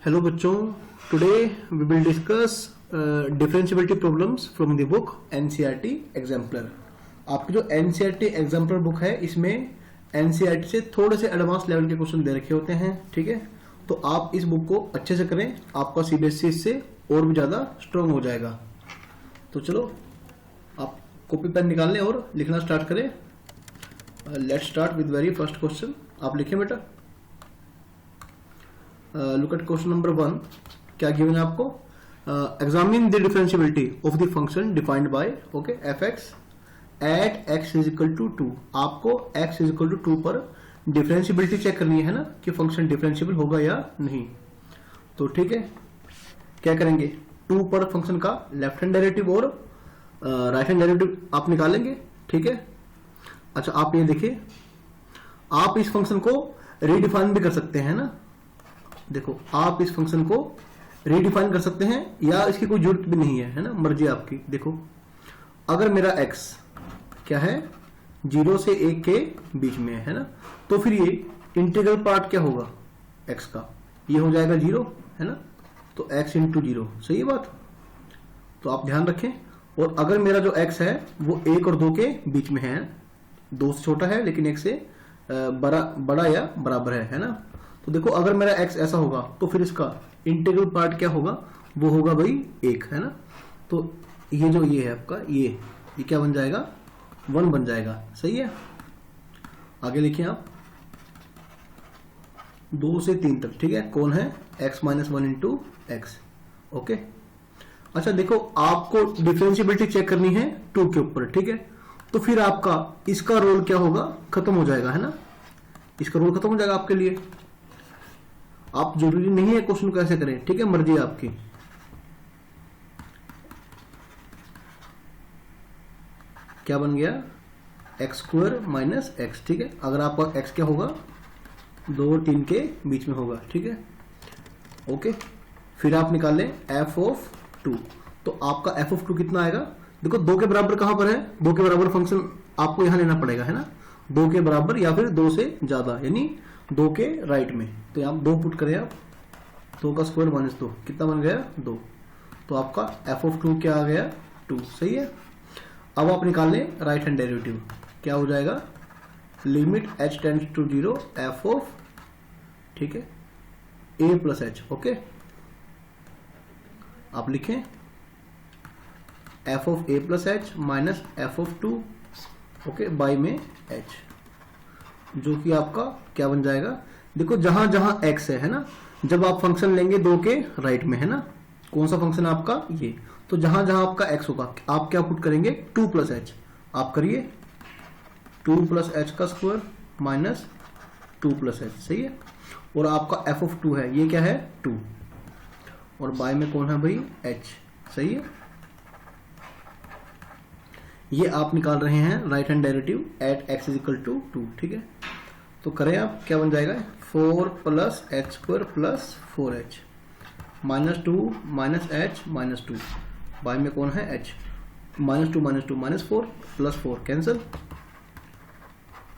Hello बच्चों, today we will discuss differentiability problems from the book NCERT exemplar. आपकी जो NCERT exemplar book है इसमें एनसीईआरटी से थोड़े से एडवांस लेवल के क्वेश्चन दे रखे होते हैं। ठीक है, तो आप इस बुक को अच्छे से करें, आपका सीबीएसई इससे और भी ज्यादा स्ट्रांग हो जाएगा। तो चलो आप कॉपी पेन निकाल लें और लिखना स्टार्ट करें। Let's start with very first question. आप लिखें बेटा। Look at question number 1। क्या गिवन है आपको? Examine the differentiability of the function defined by okay f x at x is equal to 2। आपको एक्स इज इक्वल टू 2 पर differentiability check करनी है ना कि फंक्शन डिफरेंशिएबल होगा या नहीं। तो ठीक है, क्या करेंगे? 2 पर फंक्शन का लेफ्ट हैंड डेरिवेटिव और राइट हैंड डेरिवेटिव आप निकालेंगे। ठीक है, अच्छा आप ये देखिए, आप इस फंक्शन को रीडिफाइन भी कर सकते हैं ना। देखो, आप इस फंक्शन को रीडिफाइन कर सकते हैं या इसकी कोई जरूरत भी नहीं है ना, मर्जी आपकी। देखो, अगर मेरा x क्या है 0 से 1 के बीच में है ना, तो फिर ये इंटीग्रल पार्ट क्या होगा x का? ये हो जाएगा 0 है ना, तो x इंटू 0। सही है बात? तो आप ध्यान रखें। और अगर मेरा जो x है वो 1 और 2 के बीच में है, 2 से छोटा है लेकिन 1 से बड़ा या बराबर है ना। तो देखो, अगर मेरा x ऐसा होगा तो फिर इसका इंटीग्रल पार्ट क्या होगा? वो होगा भाई 1 है ना। तो ये जो ये है आपका, ये क्या बन जाएगा? 1 बन जाएगा। सही है, आगे लिखिए आप 2 से 3 तक। ठीक है, कौन है? x minus 1 into x. Okay, अच्छा देखो, आपको डिफरेंशिएबिलिटी चेक करनी है 2 के ऊपर। ठीक है, तो फिर आपका इसका रोल क्या होगा? खत्म हो जाएगा है ना, इसका रोल खत्म हो जाएगा आपके लिए। आप जरूरी नहीं है क्वेश्चन कैसे करें, ठीक है, मर्जी आपकी। क्या बन गया? X square minus x. ठीक है, अगर आपका एक्स क्या होगा? 2 और 3 के बीच में होगा। ठीक है, ओके। फिर आप निकाल लें एफ ऑफ 2। तो आपका एफ ऑफ 2 कितना आएगा? देखो, 2 के बराबर कहां पर है? 2 के बराबर फंक्शन आपको यहां लेना पड़ेगा है ना, 2 के बराबर या फिर 2 से ज्यादा, यानी 2 के राइट में। तो यहाँ 2 पुट करें आप, 2 का स्क्वायर माइनस 2, कितना बन गया? 2। तो आपका एफ ऑफ 2 क्या आ गया? 2। सही है। अब आप निकाल लें राइट हैंड डेरिवेटिव। क्या हो जाएगा? Limit h tends to 0 f of, ठीक है, a प्लस एच। ओके, आप लिखें f of a plus h minus f of 2 okay by में h, जो कि आपका क्या बन जाएगा? देखो, जहां जहां x है ना, जब आप फंक्शन लेंगे 2 के राइट में है ना, कौन सा फंक्शन है आपका? ये। तो जहां जहां आपका x होगा आप क्या पुट करेंगे? 2 प्लस एच। आप करिए 2 प्लस एच का स्क्वायर माइनस 2 प्लस एच। सही है, और आपका एफ ऑफ 2 है, ये क्या है? 2, और बाय में कौन है भाई? h। सही है, ये आप निकाल रहे हैं right hand derivative at x is equal to 2। ठीक है, तो करें आप, क्या बन जाएगा? 4 plus h square plus 4h minus 2 minus h minus 2, by में कौन है? h। Minus 2 minus 2 minus 4 plus 4 cancel.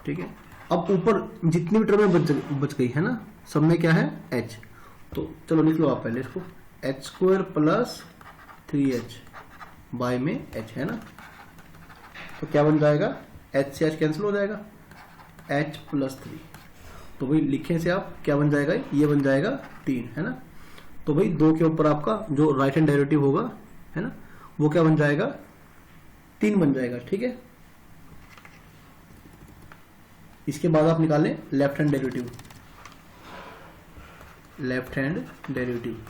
ठीक है, अब ऊपर जितनी भी टर्में बच गई है ना, सब में क्या है? h। तो चलो लिख लो आप पहले इसको, h square plus 3h by में h है ना। तो क्या बन जाएगा? h से h कैंसिल हो जाएगा, h प्लस 3। तो भाई लिखें से आप क्या बन जाएगा? ये बन जाएगा 3 है ना। तो भाई 2 के ऊपर आपका जो राइट हैंड डेरिवेटिव होगा है ना, वो क्या बन जाएगा? 3 बन जाएगा। ठीक है, इसके बाद आप निकालें left hand derivative. Left hand derivative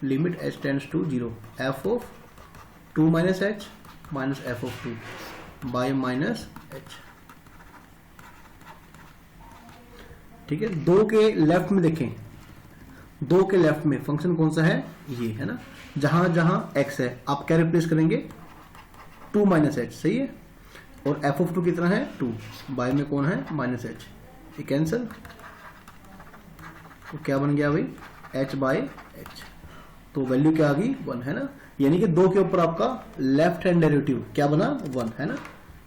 limit h tends to 0 f of 2 minus h minus f of 2 by minus h। ठीक है, 2 के लेफ्ट में देखें, 2 के लेफ्ट में फंक्शन कौन सा है? ये है ना। जहां जहां x है आप क्या रिप्लेस करेंगे? 2 माइनस एच। सही है, और एफ ऑफ 2 कितना है? 2, बाय में कौन है? Minus H. ये कैंसिल, तो क्या बन गया भाई? h by H. तो वैल्यू क्या आ गई? 1 है ना। यानी कि 2 के ऊपर आपका लेफ्ट हैंड डेरिवेटिव क्या बना? 1 है ना।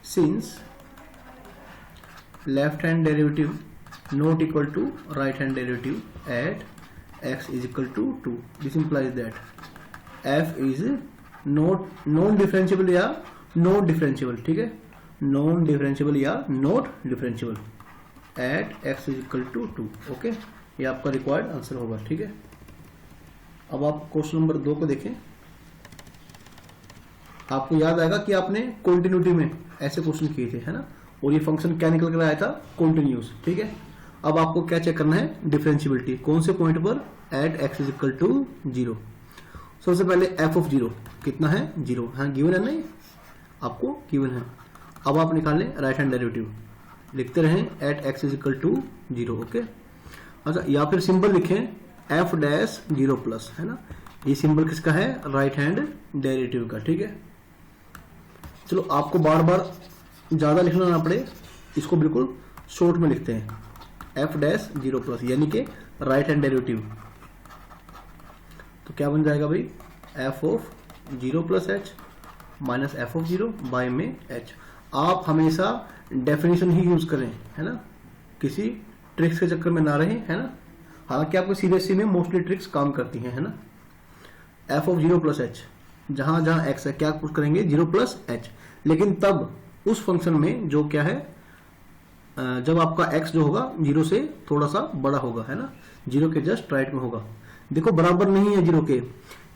Since left hand derivative not equal to right hand derivative at x is equal to 2। This implies that f is non differentiable या नॉट डिफरेंशियबल, ठीक है, नॉन डिफरेंशियबल या not differentiable at x is equal to 2। Okay, ये आपका required answer होगा, ठीक है। अब आप क्वेश्चन नंबर 2 को देखें। आपको याद आएगा कि आपने कॉन्टिन्यूटी में ऐसे क्वेश्चन किए थे, है ना, और ये फंक्शन क्या निकल कर आया था, कॉन्टिन्यूस, ठीक है। अब आपको क्या चेक करना है, डिफरेंशियबिलिटी, कौन से पॉइंट पर, at x is equal to 0। सबसे पहले f ऑफ 0 कितना है, 0, हाँ गिवन है, नहीं आपको गिवन है। अब आप निकालें राइट हैंड डेरिवेटिव, लिखते रहें at x is equal to 0। Okay, अच्छा, या फिर सिंबल लिखें f डैश 0 प्लस, है ना, ये सिंबल किसका है, राइट हैंड डेरिवेटिव का, ठीक है। चलो, आपको बार बार ज्यादा लिखना ना पड़े, इसको बिल्कुल शॉर्ट में लिखते हैं, f डैश 0 प्लस, यानी कि राइट हैंड डेरिवेटिव। तो क्या बन जाएगा भाई, f of 0 plus h minus f of 0 by में h। आप हमेशा डेफिनेशन ही यूज करें, है ना, किसी ट्रिक्स के चक्कर में ना रहें, है ना। हालांकि आपको सीबीएसई में मोस्टली ट्रिक्स काम करती हैं, है ना। f ऑफ 0 प्लस h, जहां जहां x है क्या पुट करेंगे, 0 प्लस h, लेकिन तब उस फंक्शन में जो क्या है, जब आपका x जो होगा 0 से थोड़ा सा बड़ा होगा, है ना, 0 के जस्ट राइट में होगा। देखो बराबर नहीं है 0 के,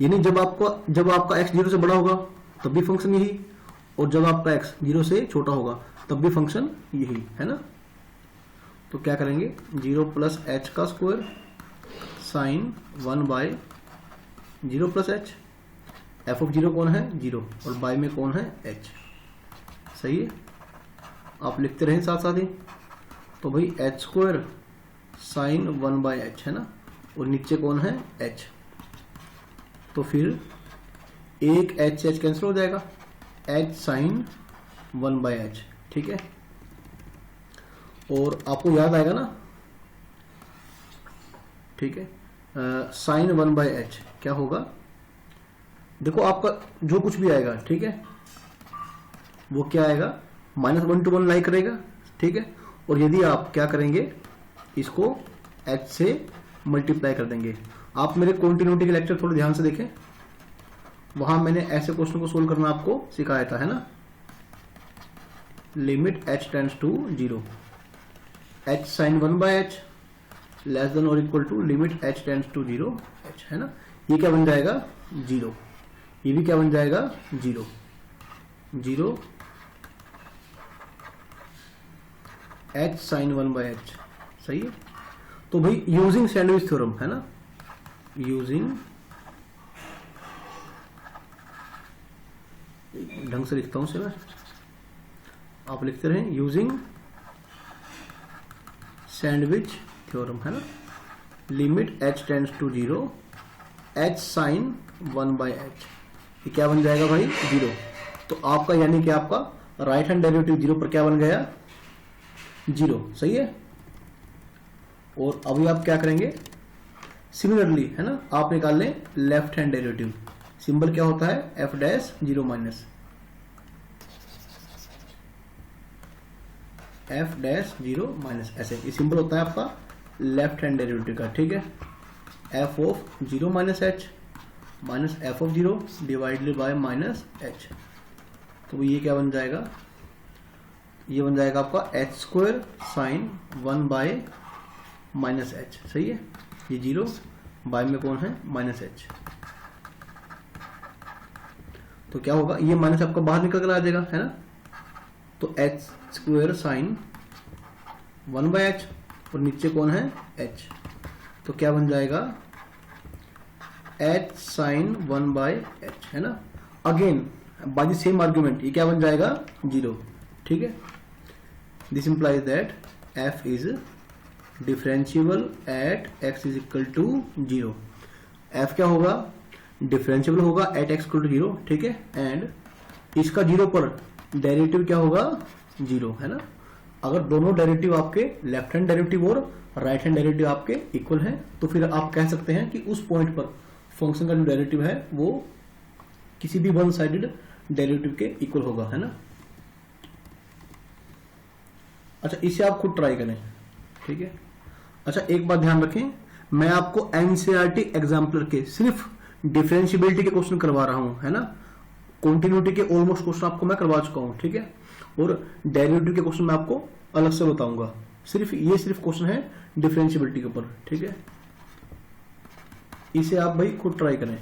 यानी जब आपका x 0 से बड़ा होगा तब भी फंक्शन यही, और जब आपका x 0 से छोटा होगा तब भी फंक्शन यही, है ना। तो क्या करेंगे, 0 प्लस h का square sine 1 by 0 plus h, f of 0 कौन है, 0, और बाय में कौन है, h, सही है। आप लिखते रहें साथ साथ ही। तो भाई h square sine 1 by h, है ना, और नीचे कौन है, h, तो फिर एक h कैंसिल हो जाएगा, h साइन 1 बाय h, ठीक है। और आपको याद आएगा ना, ठीक है, साइन 1 बाय h क्या होगा, देखो आपका जो कुछ भी आएगा, ठीक है, वो क्या आएगा, -1 to 1 लाई करेगा, ठीक है। और यदि आप क्या करेंगे, इसको h से मल्टीप्लाई कर देंगे। आप मेरे कॉन्टिन्यूटी के लेक्चर थोड़ा ध्यान से देखें, वहां मैंने ऐसे क्वेश्चन को सोल्व करना आपको सिखाया था, है ना। Limit h tends to 0, h sine 1 by h less than or equal to limit h tends to 0 h, है ना। ये क्या बन जाएगा, 0, ये भी क्या बन जाएगा, 0 0 h साइन 1 बाय h, सही है। तो भाई यूजिंग सैंडविच थ्योरम, है ना, यूजिंग, ढंग से लिखता हूं से मैं, आप लिखते रहें, यूजिंग सैंडविच थ्योरम, है ना, limit h tends to 0 h sine 1 by h, ये क्या बन जाएगा भाई, 0। तो आपका यानी कि आपका राइट हैंड डेरिवेटिव 0 पर क्या बन गया, 0, सही है। और अभी आप क्या करेंगे, सिमिलरली, है ना, आप निकाल लें लेफ्ट हैंड डेरिवेटिव। सिंबल क्या होता है, f dash 0 minus, f dash 0 minus, ऐसे ये सिंबल होता है आपका लेफ्ट हैंड डेरिवेटिव का, ठीक है। f of 0 minus h minus f of 0 divided by minus h, तो ये क्या बन जाएगा, ये बन जाएगा आपका h square sine 1 bye minus h, सही है। ये 0 बाय में कौन है, माइनस h, तो क्या होगा, ये माइनस आपका बाहर निकल कर आ जाएगा, है ना। तो h square sine 1 by h और नीचे कौन है, h, तो क्या बन जाएगा, h साइन 1 बाय h, है ना। Again by the same argument ये क्या बन जाएगा, 0, ठीक है। This implies that f is differentiable at x is equal to 0। f क्या होगा, डिफरेंशियबल होगा एट x इक्वल टू 0, ठीक है। एंड इसका 0 पर डेरिवेटिव क्या होगा, 0, है ना। अगर दोनों डेरिवेटिव आपके लेफ्ट हैंड डेरिवेटिव और राइट हैंड डेरिवेटिव आपके इक्वल हैं, तो फिर आप कह सकते हैं कि उस पॉइंट पर फंक्शन का जो डेरिवेटिव है वो किसी भी वन साइडेड डेरिवेटिव के इक्वल होगा, है ना। अच्छा, इसे आप खुद ट्राई करें, ठीक है। अच्छा, एक बात ध्यान रखें, मैं आपको एनसीईआरटी एग्जाम्पलर के सिर्फ डिफरेंशियबिलिटी के क्वेश्चन करवा रहा हूं, है ना। कॉन्टिन्यूटी के ऑलमोस्ट क्वेश्चन आपको मैं करवा चुका हूं, ठीक है। और डेरिवेटिव के क्वेश्चन मैं आपको अलग से बताऊंगा। सिर्फ क्वेश्चन है डिफरेंशियबिलिटी के ऊपर, ठीक है। इसे आप भाई खुद ट्राई करें,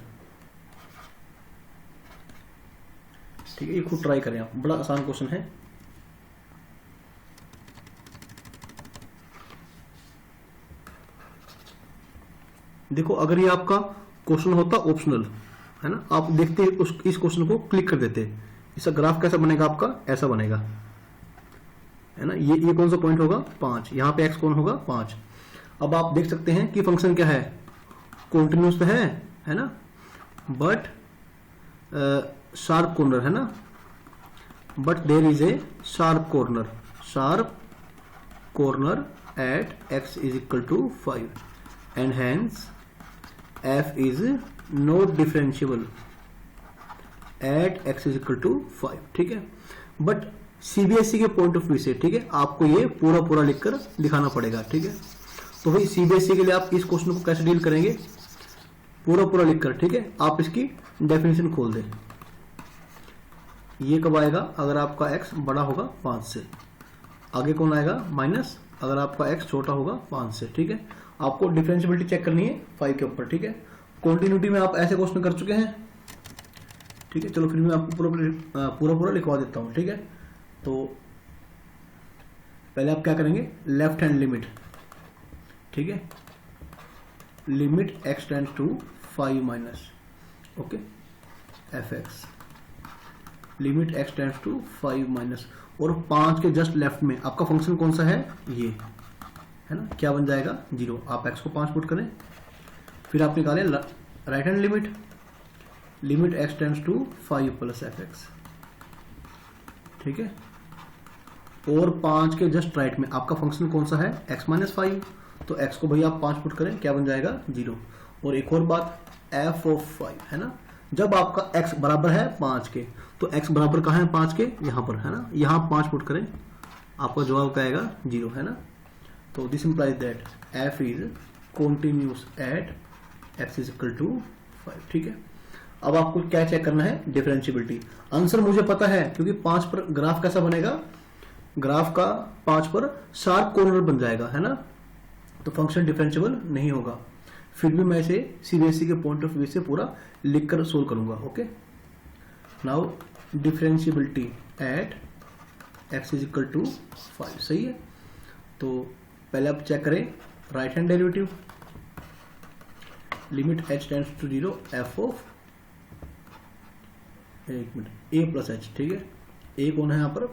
ठीक है। ये खुद ट्राई करें आप, बड़ा आसान क्वेश्चन है। देखो अगर ये आपका क्वेश्चन होता ऑप्शनल, है ना, आप देखते इस क्वेश्चन को क्लिक कर देते, इसका ग्राफ कैसा बनेगा आपका, ऐसा बनेगा, है ना। ये कौन सा पॉइंट होगा, 5, यहाँ पे एक्स कौन होगा 5। अब आप देख सकते हैं कि फंक्शन क्या है, कॉन्टिन्यूस तो है ना, बट शार्प कॉर्नर, है ना, but there is a sharp corner at x is equal to 5 and hence f is not differentiable at x is equal to 5, ठीक है। बट सीबीएसई के पॉइंट ऑफ व्यू से, ठीक है, आपको ये पूरा लिखकर दिखाना पड़ेगा, ठीक है। तो भाई सीबीएसई के लिए आप इस क्वेश्चन को कैसे डील करेंगे, पूरा लिखकर, ठीक है। आप इसकी डेफिनेशन खोल दें। ये कब आएगा, अगर आपका x बड़ा होगा 5 से, आगे कौन आएगा माइनस, अगर आपका x छोटा होगा 5 से, ठीक है। आपको डिफरेंशियबिलिटी चेक करनी है 5 के ऊपर, ठीक है। कॉन्टिन्यूटी में आप ऐसे क्वेश्चन कर चुके हैं, ठीक है। चलो फिर मैं आपको पूरा लिखवा देता हूं, ठीक है। तो पहले आप क्या करेंगे, लेफ्ट हैंड लिमिट, ठीक है, limit x tends to 5 minus, okay, fx, limit x tends to 5 minus, और 5 के जस्ट लेफ्ट में आपका फंक्शन कौन सा है, ये, है ना, क्या बन जाएगा 0। आप x को 5 पुट करें, फिर आप निकालें right hand limit x tends to 5 plus fx, ठीक है। और 5 के जस्ट राइट में आपका फंक्शन कौन सा है, x माइनस 5, तो x को भैया आप 5 पुट करें, क्या बन जाएगा 0। और एक और बात, f ऑफ 5, है ना, जब आपका x बराबर है 5 के, तो x बराबर कहाँ है 5 के, यहाँ पर, है ना, यहाँ 5 पुट करें, आपका जवाब क्या आएगा 0, है ना। तो this implies that f is continuous at x is equal to 5, ठीक है। अब आपको क्या चेक करना है, डिफरेंशियबिलिटी। आंसर मुझे पता है, क्योंकि 5 पर ग्राफ कैसा बनेगा, ग्राफ का 5 पर शार्प कॉर्नर बन जाएगा, है ना, तो फंक्शन डिफरेंशिएबल नहीं होगा। फिर भी मैं इसे सीबीएसई के पॉइंट ऑफ व्यू से पूरा लिखकर सोल्व करूंगा, okay. Now differentiability at x is equal to 5, सही है। तो पहले आप चेक करें right hand derivative, limit h tends to 0 f of, एक मिनट, a प्लस h, ठीक है। a कौन है यहाँ पर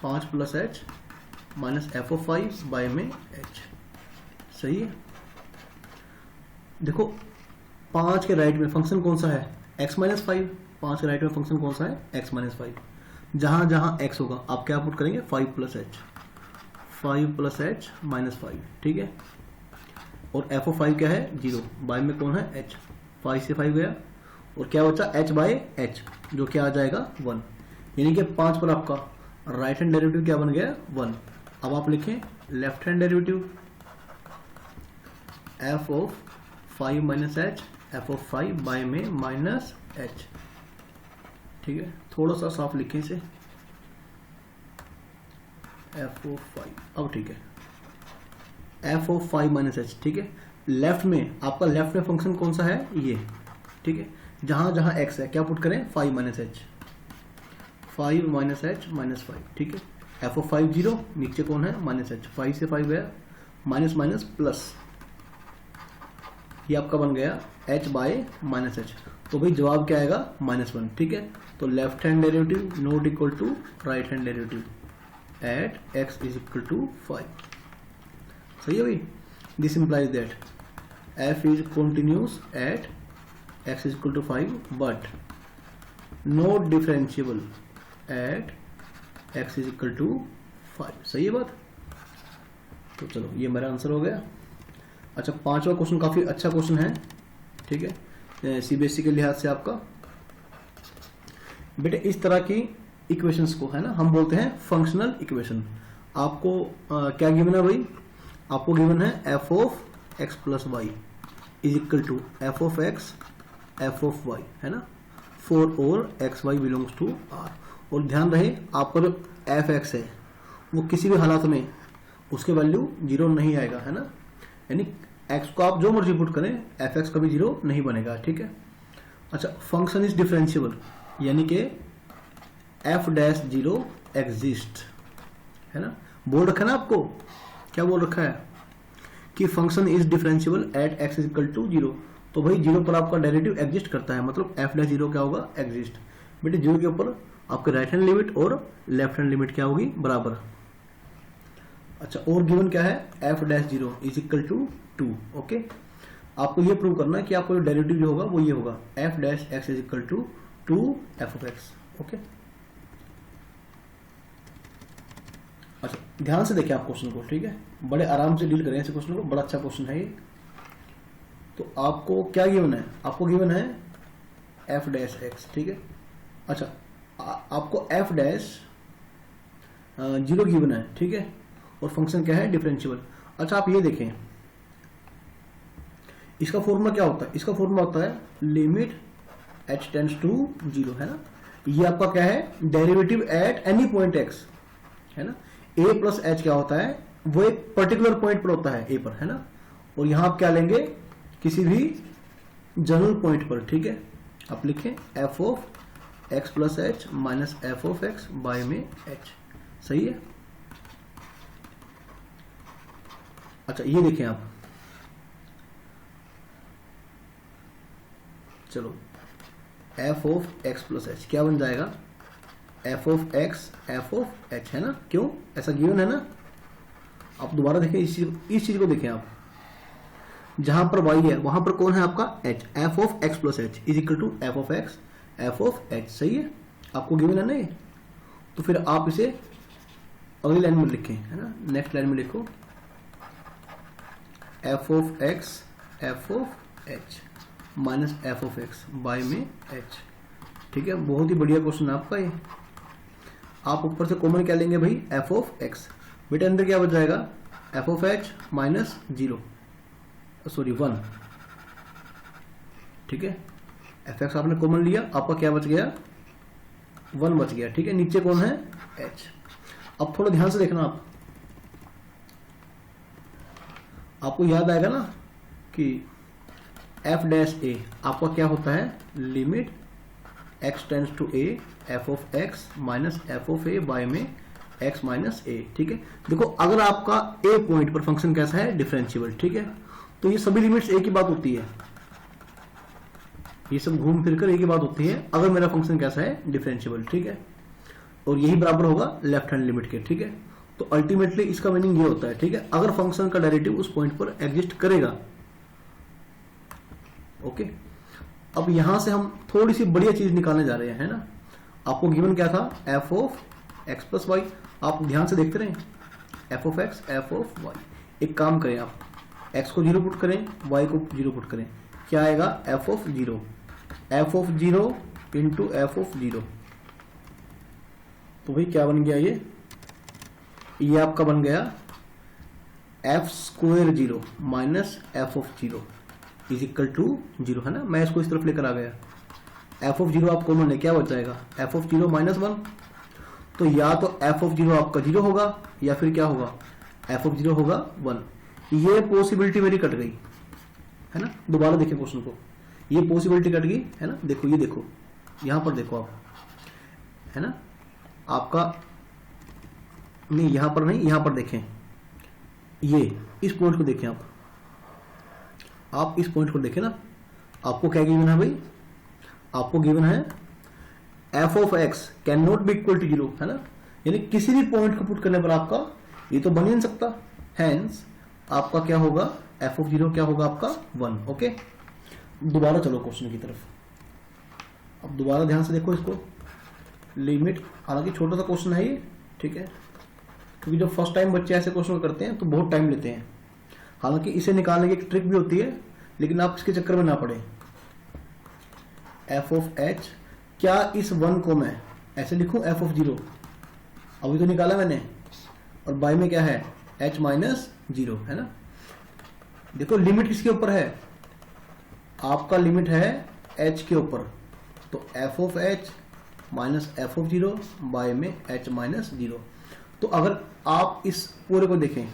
5 plus h minus f of 5 by में h, सही है। देखो 5 के राइट में फंक्शन कौन सा है, x माइनस 5, 5 के राइट में फंक्शन कौन सा है, x माइनस 5। जहां जहां x होगा आप क्या पुट करेंगे, 5 प्लस h माइनस 5, ठीक है। और f ऑफ 5 क्या है 0, बाय में कौन है h, 5 से 5 गया, और क्या बचा h बाय h, जो क्या आ जाएगा 1। यानी कि 5 पर आपका राइट हैंड डेरिवेटिव क्या बन गया 1। अब आप लिखें left hand derivative, f of 5 minus h, f of 5 by में माइनस h, ठीक है। थोड़ा सा साफ लिखें इसे, f ऑफ 5, अब ठीक है, f ऑफ 5 माइनस h, ठीक है। लेफ्ट में आपका लेफ्ट में फंक्शन कौन सा है, ये, ठीक है। जहां जहां x है क्या पुट करें, 5 minus h, 5 minus h minus 5, ठीक है। f ऑफ 5 0, नीचे कौन है माइनस h, 5 से 5 गया, माइनस माइनस प्लस, ये आपका बन गया h बाय माइनस h। तो भाई जवाब क्या आएगा -1, ठीक है। तो left hand derivative not equal to right hand derivative at x is equal to 5, सही है भाई। This implies that f is continuous at x is equal to 5 but not differentiable at x is equal to 5, सही है बात। तो चलो ये मेरा आंसर हो गया। अच्छा, 5वां क्वेश्चन काफी अच्छा क्वेश्चन है, ठीक है, सीबीएसई के लिहाज से आपका। बेटे इस तरह की इक्वेशंस को, है ना, हम बोलते हैं फंक्शनल इक्वेशन। आपको क्या गिवन है भाई, आपको गिवन है f of x plus y is equal to f of x f of y, है ना, फॉर और x y belongs to R. और ध्यान रहे आपका जो एफ एक्स है वो किसी भी हालात में उसके वैल्यू जीरो नहीं आएगा, है ना, यानी एक्स को आप जो मर्जी पुट करें एफ एक्स कभी जीरो नहीं बनेगा, ठीक है। अच्छा, फंक्शन इज डिफरेंशिएबल यानी कि एफ डैश जीरो एग्जिस्ट, है ना, बोल रखा है ना आपको, क्या बोल रखा है कि function is differentiable at x is equal to zero. तो भाई जीरो पर आपका डेरिवेटिव एग्जिस्ट करता है, मतलब एफ डैश जीरो क्या होगा, एग्जिस्ट। बेटे जीरो के ऊपर आपके राइट हैंड लिमिट और लेफ्ट हैंड लिमिट क्या होगी, बराबर। अच्छा, और गिवन क्या है, f dash zero is equal to two. Okay, आपको ये प्रूव करना है कि आपको जो डेरिवेटिव जो होगा वो ये होगा, f dash x is equal to two f of x. Okay, अच्छा ध्यान से देखिए आप क्वेश्चन को, ठीक है, बड़े आराम से डील करें ऐसे क्वेश्चन को, बड़ा अच्छा क्वेश्चन है ये। तो आपको क्या गिवन है, आपको गिवन है एफ डैश एक्स, ठीक है। अच्छा, आपको एफ डैश जीरो गिवन है, ठीक है, और फंक्शन क्या है, डिफरेंशिएबल। अच्छा, आप ये देखें इसका फॉर्मूला क्या होता है, इसका फॉर्मूला होता है limit h tends to zero, है ना। ये आपका क्या है, derivative at any point x, है ना। a प्लस एच क्या होता है, वो एक पर्टिकुलर पॉइंट पर होता है a पर, है ना, और यहां आप क्या लेंगे, किसी भी जनरल पॉइंट पर, ठीक है। आप लिखें f of x plus h minus f of x by में h, सही है। अच्छा, ये देखें आप, चलो f of x plus h क्या बन जाएगा, f of x f of h, है ना, क्यों, ऐसा गिवन है ना। आप दोबारा देखें इस चीज को देखें आप, जहां पर y है वहां पर कौन है आपका h, f of x plus h is equal to f of x f of h, सही है, आपको गिवन है ना ये। तो फिर आप इसे अगली लाइन में लिखें, है ना, नेक्स्ट लाइन में लिखो f of x f of h minus f of x by में एच, ठीक है। बहुत ही बढ़िया क्वेश्चन है आपका ये। आप ऊपर से कॉमन क्या लेंगे भाई, एफ ऑफ एक्स, बेटे अंदर क्या बच जाएगा, f of h minus zero, sorry one, ठीक है। एफ एक्स आपने कॉमन लिया, आपका क्या बच गया, वन बच गया, ठीक है। नीचे कौन है, एच। अब थोड़ा ध्यान से देखना आप, आपको याद आएगा ना कि एफ डैश ए आपका क्या होता है, limit x tends to a f of x minus f of a by में एक्स माइनस ए, ठीक है। देखो अगर आपका ए पॉइंट पर फंक्शन कैसा है, डिफरेंशिएबल, ठीक है, तो ये सभी लिमिट्स एक ही बात होती है, ये सब घूम फिर कर एक ही बात होती है, अगर मेरा फंक्शन कैसा है, डिफरेंशिएबल, ठीक है, और यही बराबर होगा लेफ्ट हैंड लिमिट के, ठीक है। तो अल्टीमेटली इसका मीनिंग ये होता है, ठीक है, अगर फंक्शन का डेरिवेटिव उस पॉइंट पर एग्जिस्ट करेगा। ओके, अब यहां से हम थोड़ी सी बढ़िया चीज निकालने जा रहे हैं, है ना। आपको गिवन क्या था, f of x plus y, आप ध्यान से देखते रहें, f of x f of y. एक काम करें आप, एक्स को जीरो पुट करें, वाई को जीरो पुट करें, क्या आएगा, f of zero into f of zero. तो भाई क्या बन गया, ये आपका बन गया f square zero minus f of zero is equal to zero, है ना। मैं इसको इस तरफ लेकर आ गया, एफ ऑफ जीरो आप कॉमन ले, क्या बच जाएगा, f of zero minus one. तो या तो एफ ऑफ जीरो आपका जीरो होगा या फिर क्या होगा, एफ ऑफ जीरो होगा वन। ये पॉसिबिलिटी मेरी कट गई, है ना। दोबारा देखिए क्वेश्चन को, ये पॉसिबिलिटी कट गई, है ना। देखो ये देखो, यहां पर देखो आप, है ना, आपका नहीं, यहां पर नहीं, यहां पर देखें, ये इस पॉइंट को देखें आप इस पॉइंट को देखें ना, आपको क्या गिवन है भाई, आपको गिवन है f of x can not be equal to zero, है ना, यानी किसी भी पॉइंट को पुट करने पर आपका ये तो बन ही नहीं सकता, हैंस आपका क्या होगा, एफ ऑफ जीरो क्या होगा आपका वन। ओके, दोबारा चलो क्वेश्चन की तरफ, अब दोबारा ध्यान से देखो इसको, लिमिट, हालांकि छोटा सा क्वेश्चन है ये, ठीक है, क्योंकि जब फर्स्ट टाइम बच्चे ऐसे क्वेश्चन करते हैं तो बहुत टाइम लेते हैं। हालांकि इसे निकालने की एक ट्रिक भी होती है, लेकिन आप इसके चक्कर में ना पड़े। एफ ऑफ एच, क्या इस वन को मैं ऐसे लिखूं, एफ ऑफ जीरो, अभी तो निकाला मैंने, और बाय में क्या है, एच माइनस 0 है ना। देखो लिमिट किसके ऊपर है, आपका लिमिट है h के ऊपर, तो f of h minus f of 0 by में h माइनस 0। तो अगर आप इस पूरे को देखें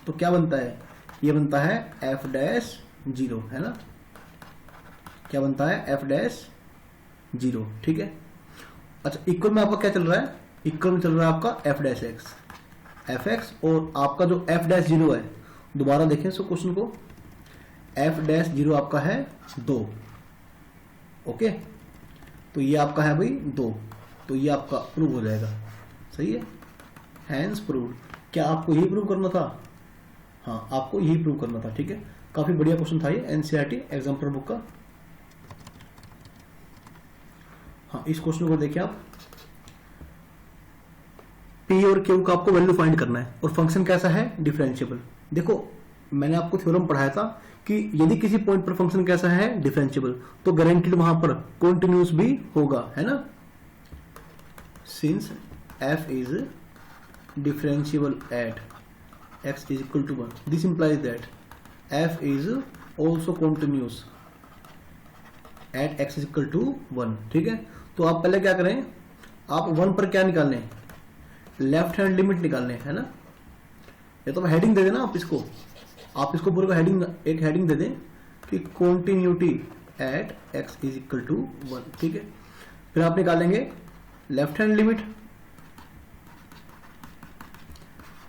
तो क्या बनता है, ये बनता है f डैश 0 है ना, क्या बनता है f डैश 0, ठीक है। अच्छा इक्वल में आपका क्या चल रहा है, इक्वल में चल रहा है आपका f dash x, F x, और आपका जो f डैश 0 है, दोबारा देखें सो क्वेश्चन को, f डैश 0 आपका है 2, ओके, तो ये आपका है भाई 2, तो ये आपका प्रूव हो जाएगा, सही है, हैंस प्रूव्ड। क्या आपको यही प्रूव करना था, हाँ आपको यही प्रूव करना था, ठीक है। काफी बढ़िया क्वेश्चन था ये एनसीईआरटी एग्जाम्पल बुक का। हाँ इस क्वेश्चन को देखिए आप, P और Q का आपको वैल्यू फाइंड करना है और फंक्शन कैसा है, डिफरेंशिएबल। देखो मैंने आपको थ्योरम पढ़ाया था कि यदि किसी पॉइंट पर फंक्शन कैसा है, डिफरेंशिएबल, तो गारंटीड वहां पर कॉन्टिन्यूस भी होगा, है ना। Since f is differentiable at x is equal to 1, this implies that f is also continuous at x is equal to 1, ठीक है। तो आप पहले क्या करें, आप 1 पर क्या निकालने, लेफ्ट हैंड लिमिट निकालने, है ना। ये तो हेडिंग दे देना आप इसको पूरे को हेडिंग, एक हेडिंग दे दें कि continuity at x is equal to 1, ठीक है। फिर आप निकालेंगे left hand limit,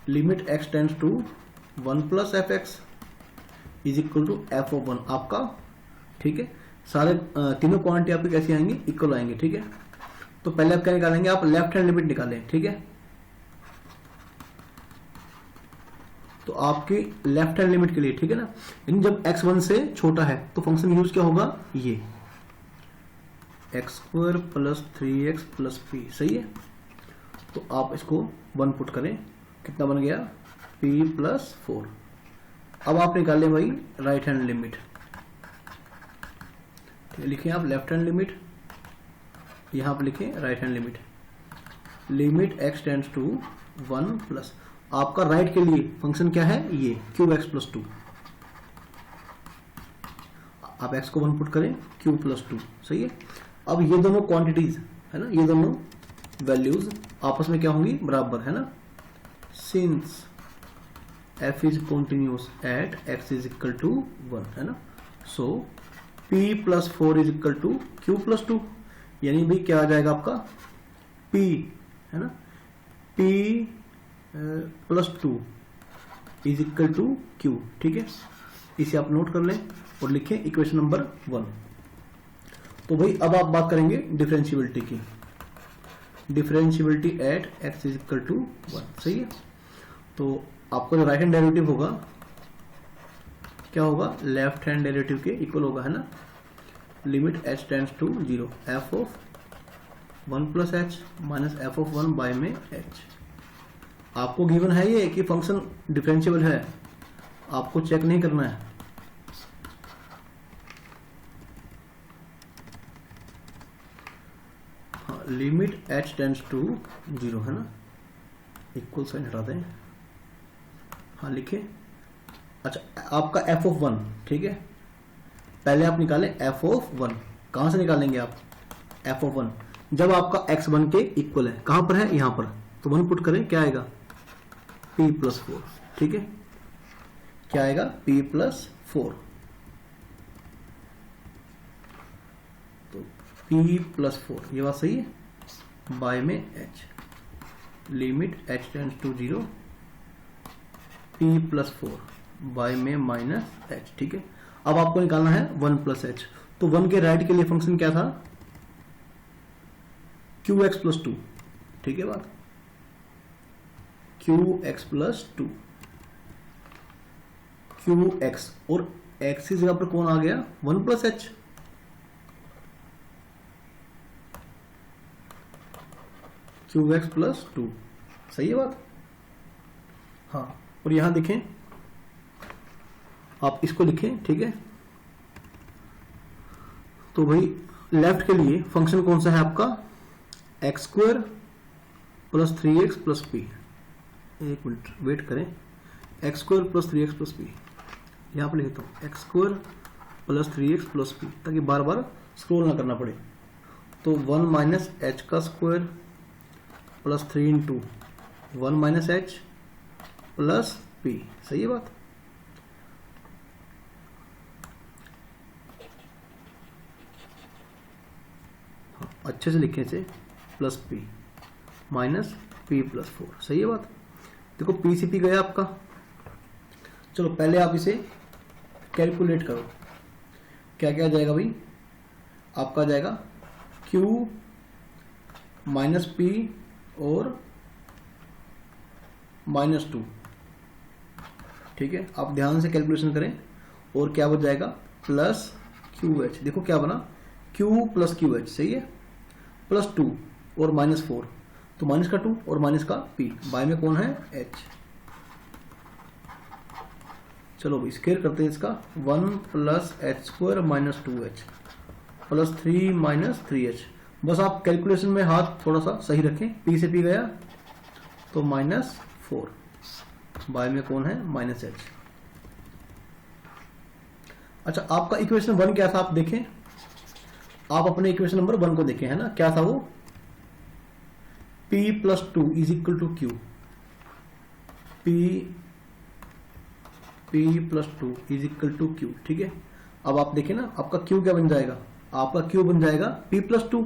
limit x tends to 1 plus f x is equal to f of 1 आपका, ठीक है। सारे तीनों क्वांटिटी आपकी कैसी आएंगी, इक्वल आएंगे, ठीक है। तो पहले आप क्या निकालेंगे, आप लेफ्ट हैंड लिमिट निकालें, ठीक है। तो आपकी लेफ्ट हैंड लिमिट के लिए, ठीक है ना, लेकिन जब x 1 से छोटा है तो फंक्शन यूज क्या होगा, ये x² plus 3x plus p, सही है। तो आप इसको 1 पुट करें, कितना बन गया, p प्लस 4। अब आप निकालें भाई राइट हैंड लिमिट, लिखें आप लेफ्ट हैंड लिमिट, यहां पर लिखें right hand limit, limit x tends to 1 plus, आपका राइट के लिए फंक्शन क्या है, ये क्यूब x प्लस 2, आप x को 1 पुट करें, क्यूब प्लस 2, सही है। अब ये दोनों क्वांटिटीज है ना, ये दोनों वैल्यूज आपस में क्या होंगी, बराबर, है ना। Since f is continuous at x is equal to 1, है ना, so p plus 4 is equal to q plus 2, यानी भाई क्या आ जाएगा आपका p, है ना, p plus 2 is equal to q, ठीक है। इसे आप नोट कर लें और लिखें इक्वेशन नंबर 1। तो भाई अब आप बात करेंगे डिफरेंशिएबिलिटी की, differentiability at x is equal to 1, सही है। तो आपका जो राइट हैंड डेरिवेटिव होगा क्या होगा, लेफ्ट हैंड डेरिवेटिव के इक्वल होगा, है ना। Limit h tends to 0 f of 1 plus h minus f of 1 by में h। आपको गिवन है ये कि फंक्शन डिफरेंशिएबल है, आपको चेक नहीं करना है। हाँ, लिमिट h टेंड्स टू 0, है ना, इक्वल साइन हटा दें, हाँ लिखे। अच्छा आपका f ऑफ 1, ठीक है, पहले आप निकालें f ऑफ 1, कहां से निकालेंगे आप, f ऑफ 1 जब आपका x 1 के इक्वल है, कहां पर है, यहां पर, तो 1 पुट करें, क्या आएगा, p प्लस 4, ठीक है, क्या आएगा, p प्लस 4, तो p प्लस 4, ये बात सही है, बाय में h, limit h tends to 0 p plus 4 by में माइनस h, ठीक है। अब आपको निकालना है 1 प्लस h, तो 1 के राइट के लिए फंक्शन क्या था, qx प्लस 2, ठीक है बात, qx प्लस 2, qx, और x की जगह पर कौन आ गया, 1 प्लस h, qx प्लस 2, सही है बात। हाँ और यहां देखें, आप इसको लिखें, ठीक है। तो भाई लेफ्ट के लिए फंक्शन कौन सा है आपका, x² plus 3x plus p, एक मिनट वेट करें, x square plus 3x plus P, यहाँ पर लिखता हूँ x square plus 3x plus P, ताकि बार बार स्क्रॉल ना करना पड़े। तो 1 माइनस एच का square plus 3 into 1 minus H plus P, सही है बात। हाँ, अच्छे से लिखने से plus P minus P plus 4, सही है बात। देखो पी से पी गया आपका। चलो पहले आप इसे कैलकुलेट करो, क्या क्या आ जाएगा भाई, आपका आ जाएगा Q माइनस पी और -2, ठीक है। आप ध्यान से कैलकुलेशन करें और क्या बच जाएगा प्लस QH। देखो क्या बना, Q प्लस QH, सही है, प्लस 2 और -4, तो माइनस का 2 और माइनस का P, बाय में कौन है H। चलो भाई स्क्वायर करते हैं इसका, 1 plus h square minus 2h plus 3 minus 3h। बस आप कैलकुलेशन में हाथ थोड़ा सा सही रखें, पी से पी गया तो -4, बाय में कौन है -h। अच्छा आपका इक्वेशन 1 क्या था, आप देखें, आप अपने इक्वेशन नंबर 1 को देखें, है ना, क्या था वो, p plus 2 is equal to Q, p plus 2 is equal to Q, ठीक है। अब आप देखें ना, आपका Q क्या बन जाएगा, आपका Q बन जाएगा p प्लस 2,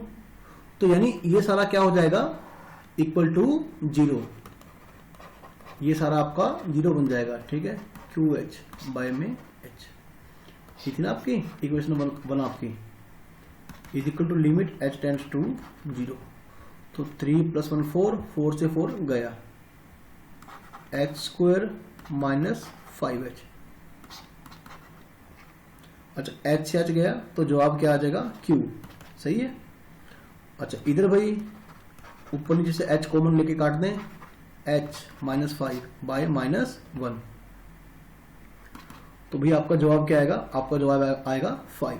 तो यानी ये सारा क्या हो जाएगा इक्वल टू 0, ये सारा आपका 0 बन जाएगा, ठीक है। QH बाय में H, ठीक है ना, आपकी इक्वेशन नंबर 1 आपकी is equal to limit H tends to 0। तो 3 प्लस 1 4, 4 से 4 गया, h स्क्वायर माइनस 5h। अच्छा h से h गया तो जवाब क्या आ जाएगा Q, सही है। अच्छा इधर भाई ऊपर नीचे से h कॉमन लेके काट दें, h -5 बाय -1, तो भाई आपका जवाब क्या आएगा, आपका जवाब आएगा 5,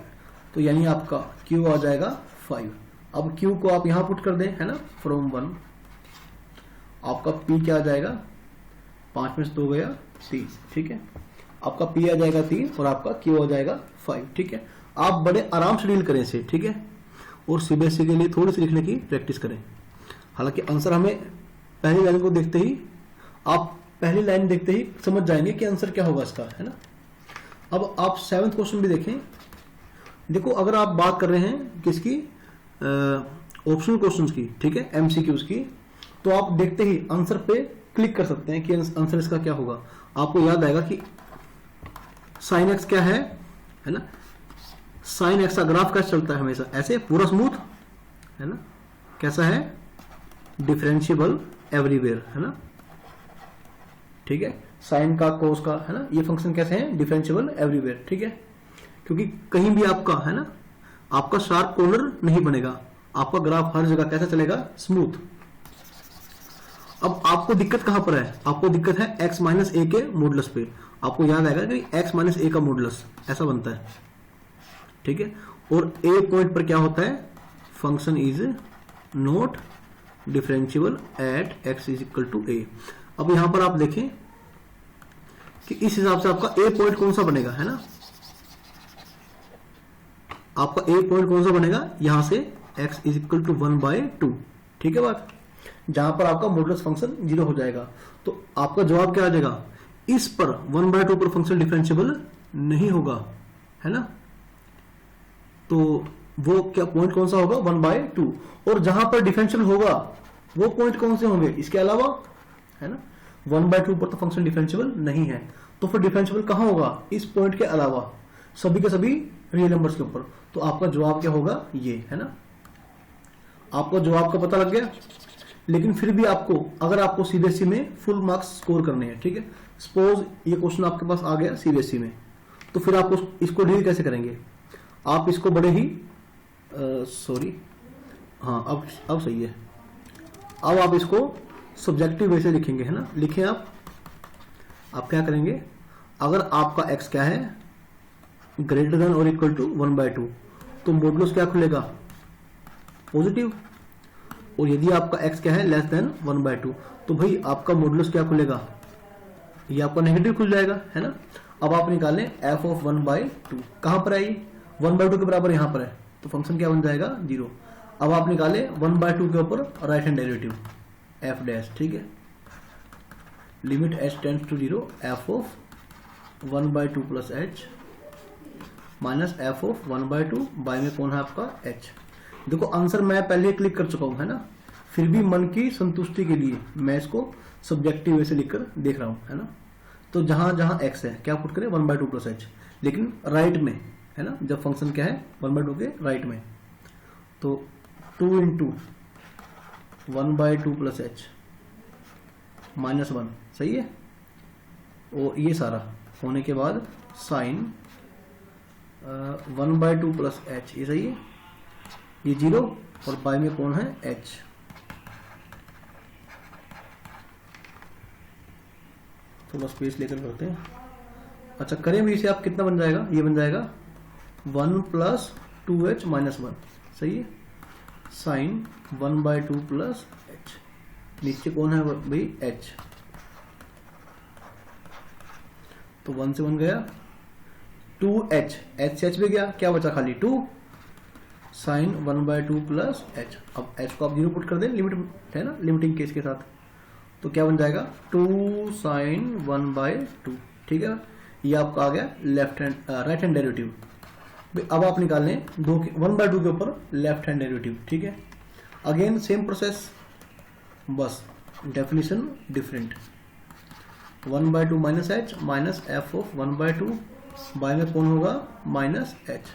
तो यानी आपका Q आ जाएगा 5। अब Q को आप यहां पुट कर दें, है ना, फ्रॉम 1, आपका P क्या आ जाएगा, 5 में से 2 गया 3, ठीक है। आपका P आ जाएगा 3 और आपका Q आ जाएगा 5, ठीक है। आप बड़े आराम से डील करें इसे, ठीक है, और सीबीएसई के लिए थोड़ी सी लिखने की प्रैक्टिस करें। हालांकि आंसर हमें पहली लाइन को देखते ही, आप पहली लाइन देखते ही समझ जाएंगे कि आंसर क्या होगा इसका, है ना। अब आप 7th क्वेश्चन भी देखें। देखो अगर आप बात कर रहे हैं किसकी, ऑप्शनल क्वेश्चंस की, ठीक है, एमसीक्यूज की, तो आप देखते ही आंसर पे क्लिक कर सकते हैं कि आंसर इसका क्या होगा। आपको याद आएगा कि साइन एक्स क्या है ना, साइन एक्स का ग्राफ कैसे चलता है, हमेशा ऐसे पूरा स्मूथ, है ना, कैसा है, डिफरेंशिएबल एवरीवेयर, है ना, ठीक है। साइन का कोस का, है ना, ये फंक्शन कैसे है, डिफरेंशिएबल एवरीवेयर, ठीक है, क्योंकि कहीं भी आपका, है ना, आपका शार्प कॉर्नर नहीं बनेगा, आपका ग्राफ हर जगह कैसा चलेगा, स्मूथ। अब आपको दिक्कत कहां पर है, आपको दिक्कत है x माइनस ए के मॉडुलस पे। आपको याद आएगा कि x माइनस ए का मॉडुलस ऐसा बनता है, ठीक है, और ए पॉइंट पर क्या होता है, function is not differentiable at x is equal to a. अब यहां पर आप देखें कि इस हिसाब से आपका ए पॉइंट कौन सा बनेगा, है ना, आपका ए पॉइंट कौन सा बनेगा, यहां से x इज इक्वल टू 1/2, ठीक है बात, जहां पर आपका मॉडुलस फंक्शन 0 हो जाएगा। तो आपका जवाब क्या आ जाएगा, इस पर 1/2 पर फंक्शन डिफरेंशिएबल नहीं होगा, है ना, तो वो क्या पॉइंट कौन सा होगा, 1/2, और जहां पर डिफरेंशिएबल होगा वो पॉइंट कौन से होंगे इसके अलावा, है ना, 1/2 पर तो फंक्शन डिफरेंशिएबल नहीं है, तो फिर डिफरेंशिएबल कहां होगा, इस पॉइंट के अलावा, सभी के सभी रियल नंबर्स के ऊपर। तो आपका जवाब क्या होगा, ये, है ना, आपको जवाब का पता लग गया। लेकिन फिर भी आपको, अगर आपको सीबीएसई में फुल मार्क्स स्कोर करने हैं, ठीक है, सपोज ये क्वेश्चन आपके पास आ गया सीबीएसई में, तो फिर आप इसको डील कैसे करेंगे, आप इसको बड़े ही सॉरी हाँ अब सही है, अब आप इसको सब्जेक्टिव वे से लिखेंगे, है ना, लिखें आप क्या करेंगे, अगर आपका x क्या है, greater than or equal to 1/2, तो मॉडुलस क्या खुलेगा, पॉजिटिव, और यदि आपका x क्या है, लेस देन 1/2, तो भाई आपका मॉडुलस क्या खुलेगा, ये आपका नेगेटिव खुल जाएगा, है ना। अब आप निकालें f ऑफ 1/2, कहां पर है ये 1/2 के बराबर यहां पर है, तो फंक्शन क्या बन जाएगा 0। अब आप निकालें 1/2 के ऊपर right hand derivative f dash, ठीक है। Limit h tends to 0 f of 1/2 plus h minus f of 1/2 by में कौन है आपका h। देखो आंसर मैं पहले क्लिक कर चुका हूं, है ना, फिर भी मन की संतुष्टि के लिए मैं इसको सब्जेक्टिव वे से लिखकर देख रहा हूं, है ना। तो जहां जहां x है क्या पुट करें 1/2 प्लस h, लेकिन राइट में, है ना, जब फंक्शन क्या है 1/2 के राइट में, तो 2 इंटू 1/2 प्लस h माइनस 1, सही है। और ये सारा होने के बाद साइन 1/2 प्लस h, ये सही है, ये 0 और बाय में कौन है h। थोड़ा स्पेस लेकर करते हैं। अच्छा करें भी इसे, आप कितना बन जाएगा, ये बन जाएगा 1 प्लस 2h माइनस 1, सही है, साइन 1/2 प्लस h, नीचे कौन है भाई h, तो 1 से 1 गया, 2h, h से h भी गया, क्या बचा खाली 2, साइन 1/2 प्लस h। अब h को आप 0 पुट कर दें, लिमिट है ना, लिमिटिंग केस के साथ, तो क्या बन जाएगा 2 साइन 1/2, ठीक है। ये आपका आ गया left hand right hand derivative. अब आप निकाल लें 1/2 के ऊपर लेफ्ट हैंड डेरिवेटिव, ठीक है। अगेन सेम प्रोसेस, बस definition different, 1/2 minus h minus f of 1/2 by में कौन होगा माइनस h,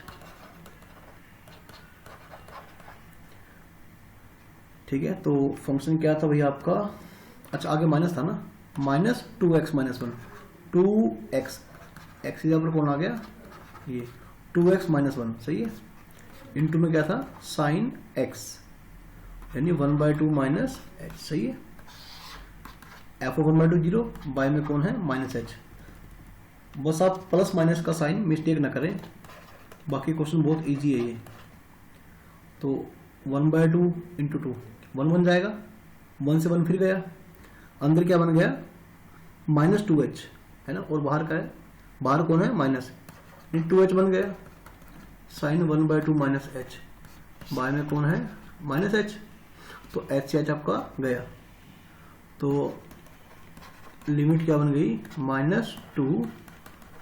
ठीक है। तो फंक्शन क्या था भैया आपका, अच्छा आगे माइनस था ना, minus 2x minus 1, 2x, x यहाँ पर कौन आ गया ये 2x माइनस 1, सही है, इनटू में क्या था साइन x यानी 1/2 माइनस h, सही है। f ऑफ 1/2 0, बाय में कौन है माइनस h। बस आप प्लस माइनस का साइन मिस्टेक ना करें, बाकी क्वेश्चन बहुत इजी है ये। तो 1/2 इंटू 2, 1 बन जाएगा, 1 से 1 फिर गया, अंदर क्या बन गया माइनस 2h, है ना, और बाहर का है, बाहर कौन है माइनस, 2h बन गया, साइन 1/2 माइनस h बाय में कौन है माइनस h, तो h से h आपका गया, तो लिमिट क्या बन गई -2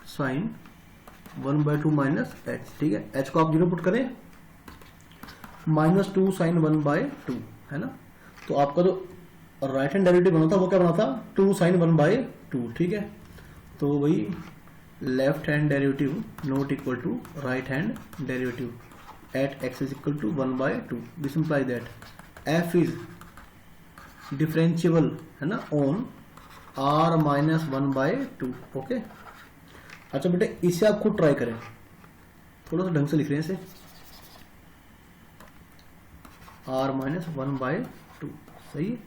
साइन 1/2 माइनस h, ठीक है। h को आप 0 पुट करें, -2 साइन 1/2, है ना। तो आपका जो राइट हैंड डेरिवेटिव बना था वो क्या बना था 2 साइन 1/2, ठीक है। तो वही left hand derivative not equal to right hand derivative at x is equal to 1/2। This implies that f is differentiable, है ना, ऑन r माइनस 1/2, ओके। अच्छा बेटे इसे आप खुद ट्राई करें, थोड़ा सा ढंग से लिख रहे हैं इसे, r माइनस 1/2, सही है,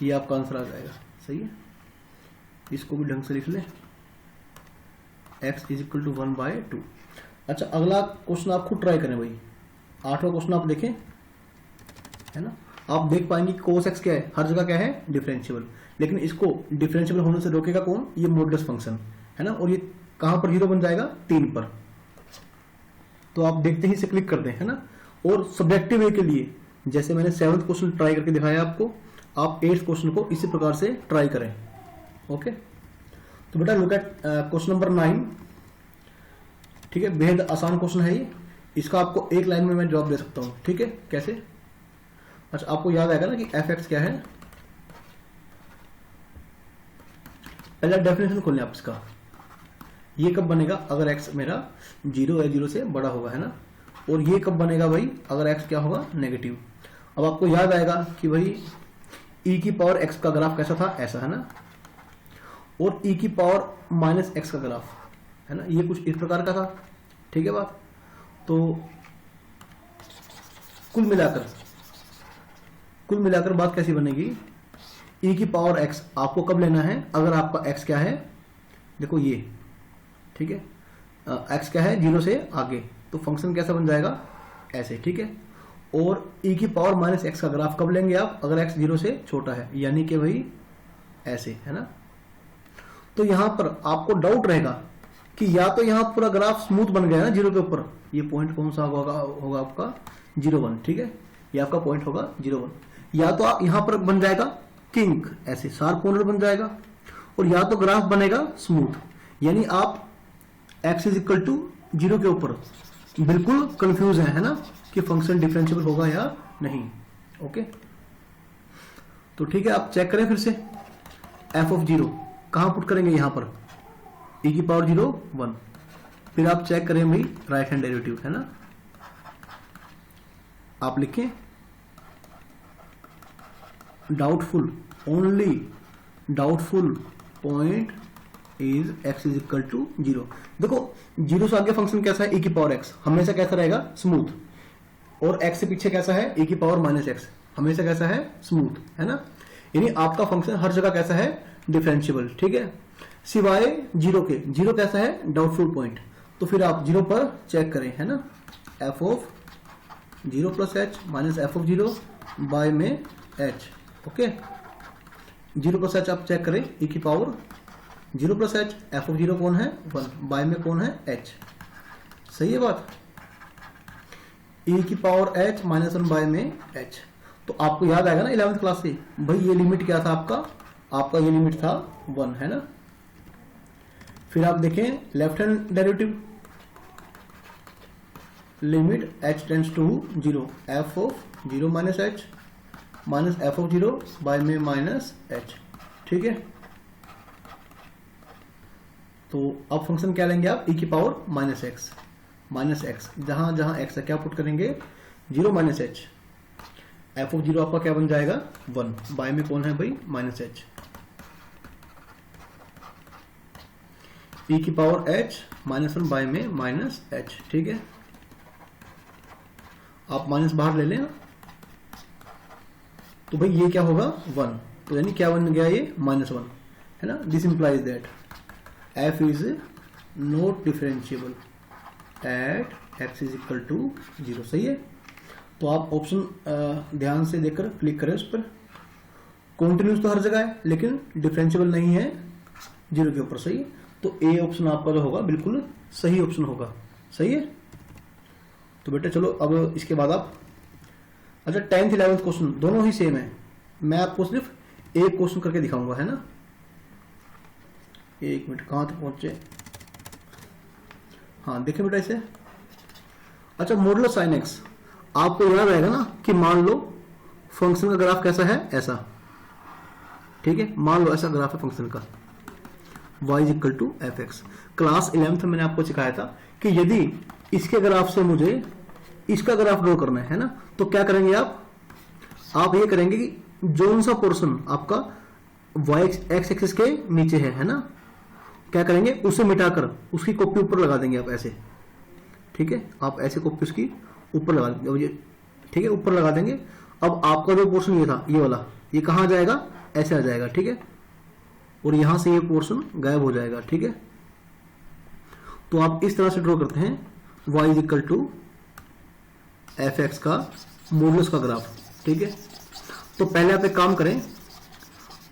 ये आपका आंसर आ जाएगा, सही है। इसको भी ढंग से लिख लें, x इज इक्वल टू 1/2। अच्छा अगला क्वेश्चन आप खुद ट्राई करें भाई, 8वां क्वेश्चन आप देखें, है ना, आप देख पाएंगे cos x क्या है, हर जगह क्या है डिफरेंशिएबल, लेकिन इसको डिफरेंशिएबल होने से रोकेगा कौन, ये मॉडुलस फंक्शन, है ना, और ये कहां पर 0 बन जाएगा 3 पर। तो आप देखते ही इसे क्लिक कर दें, है ना। और सब्जेक्टिव वे के लिए जैसे मैंने 7th क्वेश्चन ट्राई करके दिखाया आपको, आप 8th क्वेश्चन को इसी प्रकार से ट्राई करें, ओके। तो बेटा लुक एट क्वेश्चन नंबर 9, ठीक है, बेहद आसान क्वेश्चन है ये, इसका आपको एक लाइन में मैं जवाब दे सकता हूं, ठीक है, कैसे। अच्छा आपको याद आएगा ना कि f(x) क्या है, पहला डेफिनेशन खोलें आप इसका, ये कब बनेगा अगर x मेरा 0 या 0 से बड़ा होगा, है ना, और ये कब बनेगा भाई अगर x क्या होगा नेगेटिव। अब आपको याद आएगा कि भाई e की पावर x का ग्राफ कैसा था, ऐसा, है ना, और e की पावर माइनस x का ग्राफ, है ना, ये कुछ इस प्रकार का था, ठीक है बात। तो कुल मिलाकर बात कैसी बनेगी, e की पावर x आपको कब लेना है अगर आपका x क्या है, देखो ये, ठीक है, x क्या है 0 से आगे, तो फंक्शन कैसा बन जाएगा ऐसे, ठीक है। और e की पावर माइनस x का ग्राफ कब लेंगे आप अगर x 0 से छोटा है, यानी कि भाई ऐसे, है ना। तो यहां पर आपको डाउट रहेगा कि या तो यहां पूरा ग्राफ स्मूथ बन गया ना जीरो के ऊपर, ये पॉइंट कौन सा होगा आपका 0 1, ठीक है, ये आपका पॉइंट होगा 0 1, या तो आप यहां पर बन जाएगा किंक, ऐसे शार्प कॉर्नर बन जाएगा, और या तो ग्राफ बनेगा स्मूथ, यानी आप x इज इक्वल टू 0 के ऊपर बिल्कुल कंफ्यूज है ना कि फंक्शन डिफरेंशिएबल होगा या नहीं। ओके, तो ठीक है, आप चेक करें फिर से f ऑफ 0 कहां पुट करेंगे, यहां पर e की पावर 0 1, फिर आप चेक करें भाई राइट हैंड डेरिवेटिव है ना, आप लिखें doubtful, only doubtful point is x is equal to 0। देखो 0 से आगे फंक्शन कैसा है, e की पावर x हमेशा कैसा रहेगा स्मूथ, और x से पीछे कैसा है e की पावर माइनस x हमेशा कैसा है स्मूथ, है ना, यानी आपका फंक्शन हर जगह कैसा है डिफरेंशिएबल, ठीक है, सिवाय 0 के। 0 कैसा है डाउटफुल पॉइंट, तो फिर आप 0 पर चेक करें, है ना, f of 0 plus h minus f of 0 by में h। ओके, 0 प्लस एच आप चेक करें, e की power 0 plus h, f of 0 कौन है 1, बाय में कौन है h, सही है बात, e की पावर h माइनस 1 बाय में h। तो आपको याद आएगा ना 11th क्लास से, भाई ये लिमिट क्या था आपका ये लिमिट था 1, है ना। फिर आप देखें left hand derivative, limit h tends to 0, f of 0 minus h minus f of 0 by में माइनस h, ठीक है। तो अब फंक्शन क्या लेंगे आप, e की पावर माइनस x, जहां जहां x है क्या पुट करेंगे 0 माइनस h, एफ ऑफ 0 आपका क्या बन जाएगा 1, बाय में कौन है भाई माइनस h, e की पावर h माइनस 1 बाय में माइनस h, ठीक है। आप माइनस बाहर ले लें, तो भाई ये क्या होगा 1, तो यानी क्या बन गया ये माइनस 1, है ना। This implies that f is not differentiable at x is equal to 0, सही है। तो आप ऑप्शन ध्यान से देखकर क्लिक करें उस पर, कॉन्टिन्यूस तो हर जगह है लेकिन डिफरेंशिएबल नहीं है 0 के ऊपर, सही है। तो ए ऑप्शन आपका जो होगा बिल्कुल सही ऑप्शन होगा, सही है। तो बेटा चलो अब इसके बाद आप, अच्छा 10th 11th क्वेश्चन दोनों ही सेम है, मैं आपको सिर्फ एक क्वेश्चन करके दिखाऊंगा, है ना। एक मिनट, कहां तक पहुंचे, हाँ देखिए बेटा इसे, अच्छा मॉडुलस साइन एक्स, आपको याद रहेगा ना कि मान लो फंक्शन का ग्राफ कैसा है ऐसा, ठीक है, मान लो ऐसा ग्राफ है फंक्शन का y is equal to f x. Class 11th में मैंने आपको सिखाया था कि यदि इसके ग्राफ से मुझे इसका ग्राफ ड्रॉ करना है ना, तो क्या करेंगे आप ये करेंगे कि जो सा पोर्शन आपका y एक्स एक्सिस के नीचे है ना, क्या करेंगे उसे मिटाकर उसकी कॉपी ऊपर लगा देंगे आप ऐसे, ठीक है, आप ऐसे कॉपी उसकी ऊपर लगा देंगे, ठीक है, ऊपर लगा देंगे। अब आपका जो पोर्शन ये था ये वाला, ये कहां आ जाएगा, ऐसे आ जाएगा, ठीक है, और यहां से ये पोर्शन गायब हो जाएगा, ठीक है। तो आप इस तरह से ड्रॉ करते हैं y is equal to f x का मॉडुलस का ग्राफ, ठीक है। तो पहले आप एक काम करें,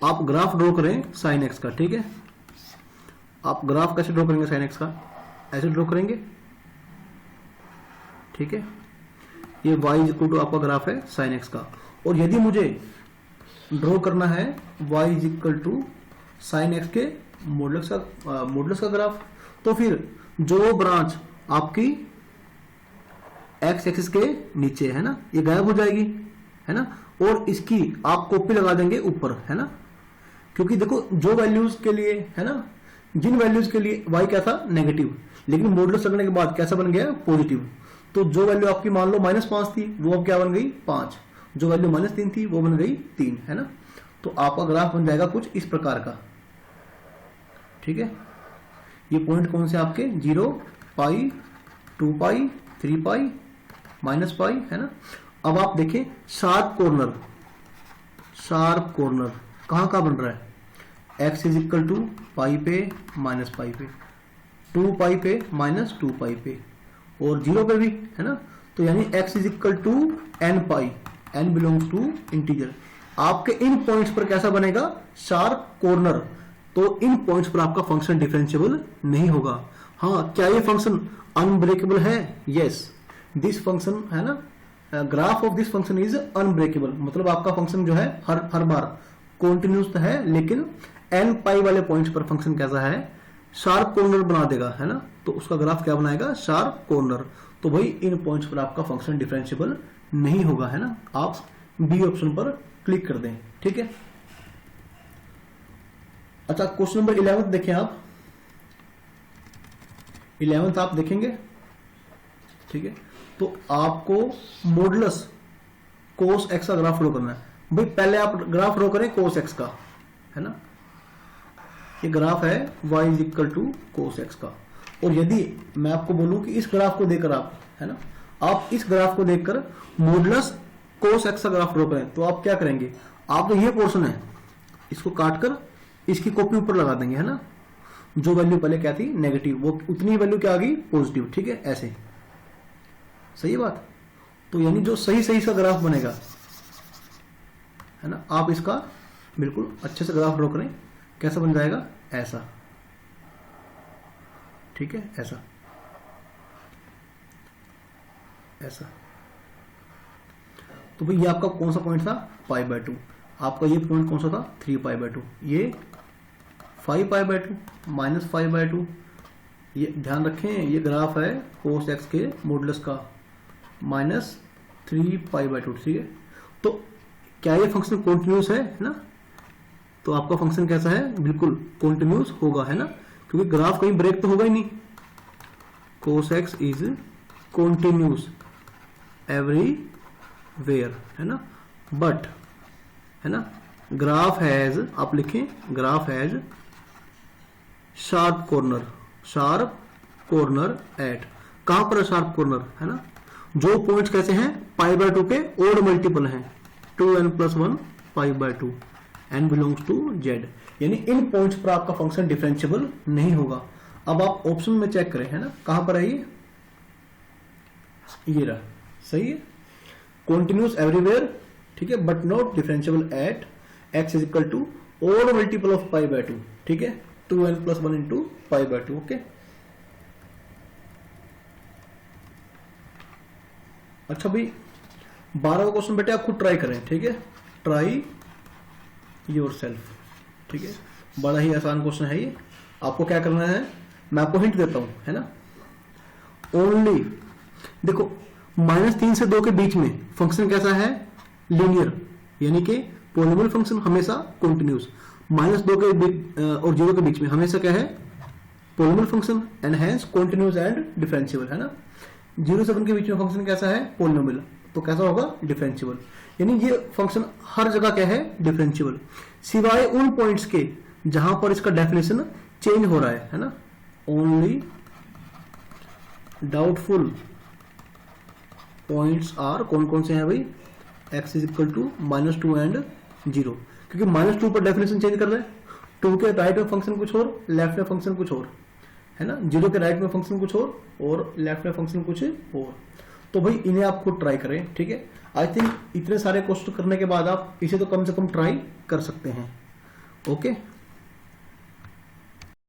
आप ग्राफ ड्रॉ करें साइन एक्स का, ठीक है। आप ग्राफ कैसे ड्रॉ करेंगे साइन एक्स का, ऐसे ड्रॉ करेंगे, ठीक है। ये y इज इक्वल टू आपका ग्राफ है साइन एक्स का, और यदि मुझे ड्रॉ करना है y is equal to sine x के मॉडुलस का ग्राफ, तो फिर जो ब्रांच आपकी एक्स एक्सिस के नीचे है ना, ये गायब हो जाएगी, है ना, और इसकी आप कॉपी लगा देंगे ऊपर, है ना। क्योंकि देखो जो वैल्यूज के लिए, है ना, जिन वैल्यूज के लिए y क्या था नेगेटिव, लेकिन मॉडुलस लगने के बाद कैसा बन गया पॉजिटिव, तो जो वैल्यू आपकी मान लो -5 थी वो अब क्या बन गई 5, जो वैल्यू -3 थी वो बन गई 3, है ना। तो आपका ग्राफ बन जाएगा कुछ इस प्रकार का, ठीक है। ये पॉइंट कौन से आपके 0 पाई 2 पाई 3 पाई -पाई, है ना। अब आप देखें शार्प कॉर्नर कहां का बन रहा है, x इज इक्वल टू पाई पे -पाई पे, 2 पाई पे -2 पाई पे, और 0 पे भी, है ना। तो यानी x is equal to n pi, n belongs to integer. आपके इन पॉइंट्स पर कैसा बनेगा शार्प कॉर्नर, तो इन पॉइंट्स पर आपका फंक्शन डिफरेंशिएबल नहीं होगा। हाँ, क्या ये फंक्शन अनब्रेकेबल है? यस, दिस फंक्शन है ना, graph of this function is unbreakable, मतलब आपका फंक्शन जो है हर बार कॉन्टिन्यूस तो है, लेकिन एन पाई वाले पॉइंट्स पर फंक्शन कैसा है, शार्प कॉर्नर बना देगा, है ना। तो उसका ग्राफ क्या बनाएगा? Sharp corner. तो भाई इन पॉइंट्स पर आपका फंक्शन डिफरेंशिएबल नहीं होगा, है ना। आप बी ऑप्शन पर क्लिक कर दें, ठीक है। अच्छा, क्वेश्चन नंबर 11 देखें आप। 11 आप देखेंगे, ठीक है। तो आपको मॉडुलस कोस एक्स का ग्राफ ड्रॉ करना है। भाई पहले आप ग्राफ ड्रॉ करें कोस एक्स का, है ना। ये ग्राफ है y is equal to cos x का। और यदि मैं आपको बोलूं कि इस ग्राफ को देखकर आप, है ना, आप इस ग्राफ को देखकर मॉडुलस कोस एक्स का ग्राफ ड्रॉ करें, तो आप क्या करेंगे? आप तो ये पोर्शन है इसको काटकर इसकी कॉपी ऊपर लगा देंगे, है ना। जो वैल्यू पहले क्या थी नेगेटिव, वो उतनी वैल्यू क्या आ गई पॉजिटिव, ठीक है, ऐसे। सही है बात। तो यानी जो सही सही सा ग्राफ बनेगा, है ना, आप इसका बिल्कुल अच्छे से ग्राफ ड्रॉ करें। कैसा बन जाएगा? ऐसा, ठीक है, ऐसा ऐसा। तो भाई ये आपका कौन सा पॉइंट था? π/2। आपका ये पॉइंट कौन सा था? 3π/2। ये 5π/2 माइनस 5/2। ये ध्यान रखें, ये ग्राफ है कोस एक्स के मॉडुलस का माइनस 3π/2, ठीक है। तो क्या ये फंक्शन कॉन्टिन्यूस है ना? तो आपका फंक्शन कैसा है? बिल्कुल कॉन्टिन्यूस होगा, है ना, क्योंकि ग्राफ कहीं ब्रेक तो होगा ही नहीं। Cos x is continuous everywhere, है ना, बट, है ना, ग्राफ हैज, आप लिखें graph has sharp corner at, कहां पर है शार्प कॉर्नर, है ना, जो पॉइंट्स कैसे हैं π/2 के ओड मल्टीपल हैं, 2n+1 π/2 n belongs to z। यानी इन पॉइंट्स पर आपका फंक्शन डिफरेंशिएबल नहीं होगा। अब आप ऑप्शन में चेक करें, है ना, कहां पर है ये रहा, सही है, कॉन्टिन्यूस एवरीवेयर, ठीक है, but not differentiable at x is equal to odd multiple of π/2, ठीक है, 2n+1 इंटू π/2, ओके। अच्छा भाई 12वां क्वेश्चन बेटे आप खुद ट्राई करें, ठीक है, ट्राई योरसेल्फ, ठीक है, बड़ा ही आसान क्वेश्चन है ये। आपको क्या करना है, मैं आपको हिंट देता हूं, है ना। ओनली देखो -3 से 2 के बीच में फंक्शन कैसा है? लीनियर, यानी कि पॉलिनोमियल फंक्शन हमेशा कॉन्टिन्यूस। -2 के और 0 के बीच में हमेशा क्या है? Polynomial function, and hence continuous and differentiable, है ना। 0 से 1 के बीच में फंक्शन कैसा है? पॉलिनोमियल, तो कैसा होगा? डिफरेंशिएबल। यानी ये फंक्शन हर जगह क्या है? डिफरेंशिएबल, सिवाय उन पॉइंट्स के जहां पर इसका डेफिनेशन चेंज हो रहा है ना। ओनली डाउटफुल पॉइंट्स आर, कौन कौन से हैं भाई? x is equal to -2 and 0, क्योंकि -2 पर डेफिनेशन चेंज कर रहे हैं। 2 के राइट में फंक्शन कुछ और, लेफ्ट में फंक्शन कुछ और, है ना। 0 के राइट में फंक्शन कुछ और लेफ्ट में फंक्शन कुछ और। तो भाई इन्हें आप खुद ट्राई करें, ठीक है। आई थिंक इतने सारे क्वेश्चन करने के बाद आप इसे तो कम से कम ट्राई कर सकते हैं, ओके।